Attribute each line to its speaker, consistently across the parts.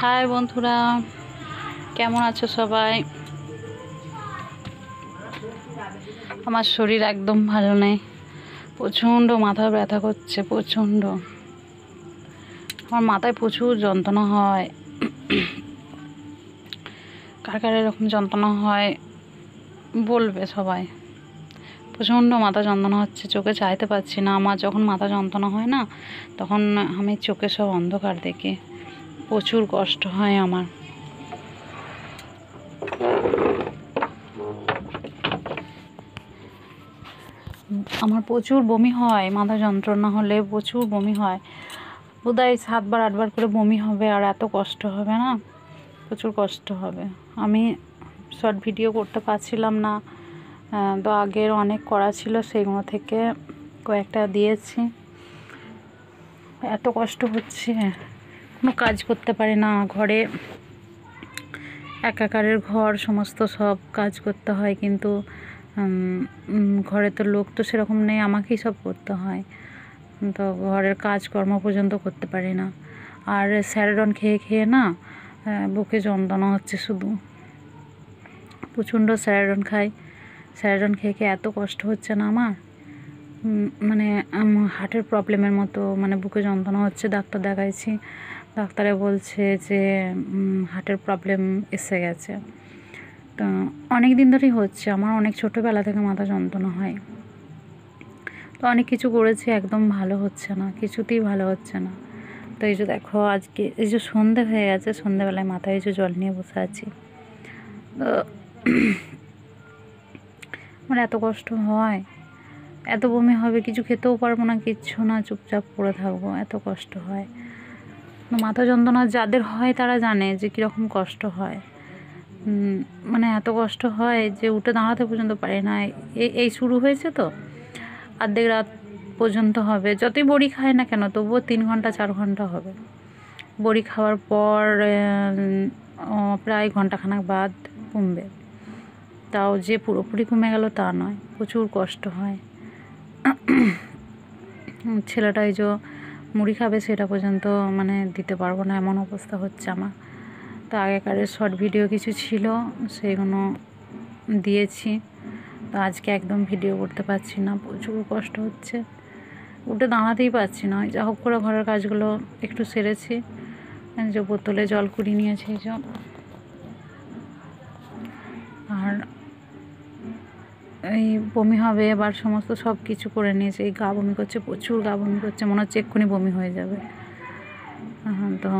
Speaker 1: High বন্ধুরা, কেমন আছো সবাই? আমার শরীর একদম ভালো নেই, প্রচণ্ড মাথা ব্যথা করছে, প্রচণ্ড। আমার মাথায় প্রচুর যন্ত্রণা হয়। কার কার এরকম যন্ত্রণা হয় বলবে সবাই। প্রচণ্ড মাথা যন্ত্রণা হচ্ছে, চোখে চাইতে পারছি না। আমার যখন মাথা যন্ত্রণা হয় না, তখন আমি চোখে সব অন্ধকার দেখি, প্রচুর কষ্ট হয় আমার। আমার প্রচুর বমি হয়, মাথা যন্ত্রণা হলে প্রচুর বমি হয়। বোধহয় 7বার 8বার করে বমি হবে, আর এত কষ্ট হবে না, প্রচুর কষ্ট হবে। আমি শর্ট ভিডিও করতে পারছিলাম না, তো আগের অনেক করা ছিল, সেগুলো থেকে কয়েকটা দিয়েছি। এত কষ্ট হচ্ছে, কোনো কাজ করতে পারি না। ঘরে একাকারের ঘর, সমস্ত সব কাজ করতে হয়, কিন্তু ঘরে তো লোক তো সেরকম নেই, আমাকেই সব করতে হয়। তো ঘরের কাজকর্ম পর্যন্ত করতে পারি না। আর স্যারাডন খেয়ে খেয়ে না বুকে যন্ত্রণা হচ্ছে শুধু, প্রচণ্ড স্যারাডন খাই। স্যারাডন খেয়ে খেয়ে এত কষ্ট হচ্ছে না আমার, মানে হার্টের প্রবলেমের মতো, মানে বুকে যন্ত্রণা হচ্ছে। ডাক্তার দেখাইছি, ডাক্তারে বলছে যে হার্টের প্রবলেম এসে গেছে। তো অনেক দিন ধরেই হচ্ছে আমার, অনেক ছোটোবেলা থেকে মাথা যন্ত্রণা হয়। তো অনেক কিছু করেছি, একদম ভালো হচ্ছে না, কিছুতেই ভালো হচ্ছে না। তো এই যে দেখো, আজকে এই যে সন্ধে হয়ে গেছে, সন্ধেবেলায় মাথায় এই যে জল নিয়ে বসে আছি। তো আমার এত কষ্ট হয়, এত বমি হবে, কিছু খেতেও পারবো না, কিচ্ছু না, চুপচাপ পড়ে থাকবো, এত কষ্ট হয়। মাথা যন্ত্রণা যাদের হয় তারা জানে যে কীরকম কষ্ট হয়। মানে এত কষ্ট হয় যে উঠে দাঁড়াতে পর্যন্ত পারি না। এই শুরু হয়েছে তো, অর্ধেক রাত পর্যন্ত হবে। যতই বড়ি খায় না কেন, তবুও 3 ঘন্টা 4 ঘন্টা হবে। বড়ি খাওয়ার পর প্রায় ঘন্টাখানেক বাদ কমবে। তাও যে পুরোপুরি কমে গেল তা নয়, প্রচুর কষ্ট হয়। ছেলেটা এই যে মুড়ি খাবে, সেটা পর্যন্ত মানে দিতে পারবো না, এমন অবস্থা হচ্ছে আমার। তো আগেকারের শর্ট ভিডিও কিছু ছিল, সেগুলো দিয়েছি। তো আজকে একদম ভিডিও করতে পারছি না, প্রচুর কষ্ট হচ্ছে, উঠে দাঁড়াতেই পারছি না। যা হোক করে ঘরের কাজগুলো একটু সেরেছি, যে বোতলে জল কুড়িয়ে নিয়েছি এই যে। আর এই বমি হবে এবার, সমস্ত সব কিছু করে নিয়েছে। এই গা বমি করছে, প্রচুর গা বমি করছে, মনে হচ্ছে এক্ষুনি বমি হয়ে যাবে। তো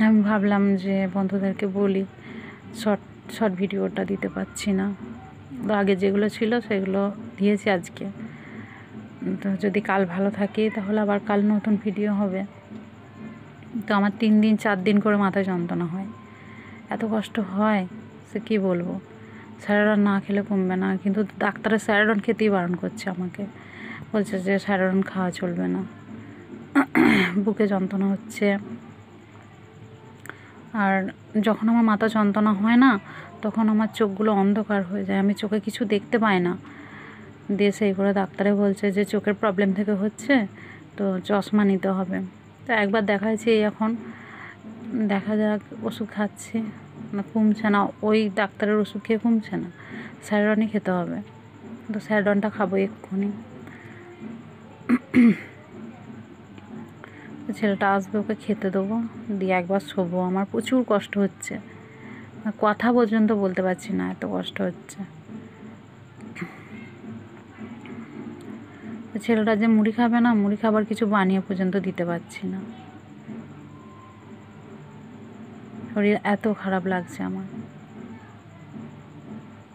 Speaker 1: আমি ভাবলাম যে বন্ধুদেরকে বলি, শর্ট ভিডিওটা দিতে পারছি না। তো আগে যেগুলো ছিল সেগুলো দিয়েছি আজকে। তো যদি কাল ভালো থাকি তাহলে আবার কাল নতুন ভিডিও হবে। তো আমার 3 দিন 4 দিন করে মাথায় যন্ত্রণা হয়, এত কষ্ট হয় সে কী বলবো। স্যারাডন না খেলে কমবে না, কিন্তু ডাক্তারের স্যারাডন খেতেই বারণ করছে আমাকে, বলছে যে স্যারাডন খাওয়া চলবে না। বুকে যন্ত্রণা হচ্ছে। আর যখন আমার মাথা যন্ত্রণা হয় না, তখন আমার চোখগুলো অন্ধকার হয়ে যায়, আমি চোখে কিছু দেখতে পাই না। দিয়ে সেই করে ডাক্তারে বলছে যে চোখের প্রবলেম থেকে হচ্ছে, তো চশমা নিতে হবে। তো একবার দেখাইছি, এখন দেখা যাক, ওষুধ খাচ্ছি না, কমছে না। ওই ডাক্তারের ওষুধ খেয়ে কমছে না, স্যারাডনই খেতে হবে। তো স্যারাডনটা খাবো এক্ষুনি। ছেলেটা আসবে, ওকে খেতে দেবো, দিয়ে একবার শোবো। আমার প্রচুর কষ্ট হচ্ছে, কথা পর্যন্ত বলতে পারছি না, এত কষ্ট হচ্ছে। ছেলেটা যে মুড়ি খাবে না, মুড়ি খাবার কিছু বানিয়ে পর্যন্ত দিতে পারছি না। শরীর এত খারাপ লাগছে আমার।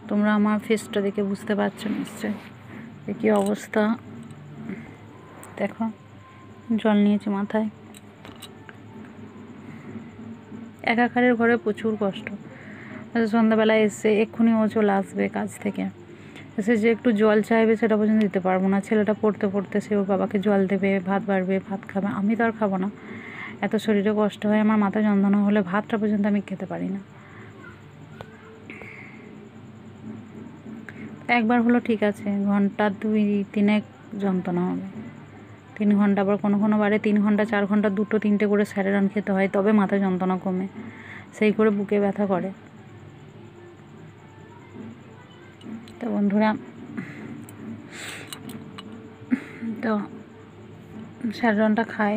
Speaker 1: তোমরা আমার ফেসটা দেখে বুঝতে পারছো নিশ্চয় যে কী অবস্থা। দেখো, জল নিয়েছি মাথায়। একাকারের ঘরে প্রচুর কষ্ট। সন্ধ্যাবেলায় এসে এক্ষুনি ও চলে আসবে কাজ থেকে, এসে যে একটু জল চাইবে সেটা পর্যন্ত দিতে পারবো না। ছেলেটা পড়তে পড়তে সে ওর বাবাকে জল দেবে, ভাত বাড়বে, ভাত খাবে, আমি তো আর খাবো না। এত শরীরে কষ্ট হয় আমার, মাথা যন্ত্রণা হলে ভাতটা পর্যন্ত আমি খেতে পারি না। একবার হলো ঠিক আছে, ঘন্টা 2-3 যন্ত্রণা হবে, 3 ঘন্টা, আবার কোনো কোনো বারে 3 ঘন্টা 4 ঘন্টা 2টো 3টে করে স্যারেরন খেতে হয়, তবে মাথা যন্ত্রণা কমে, সেই করে বুকে ব্যথা করে। তো বন্ধুরা, তো স্যারেরনটা খাই।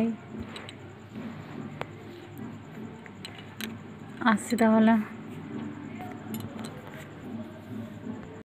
Speaker 1: আসছি তাহলে।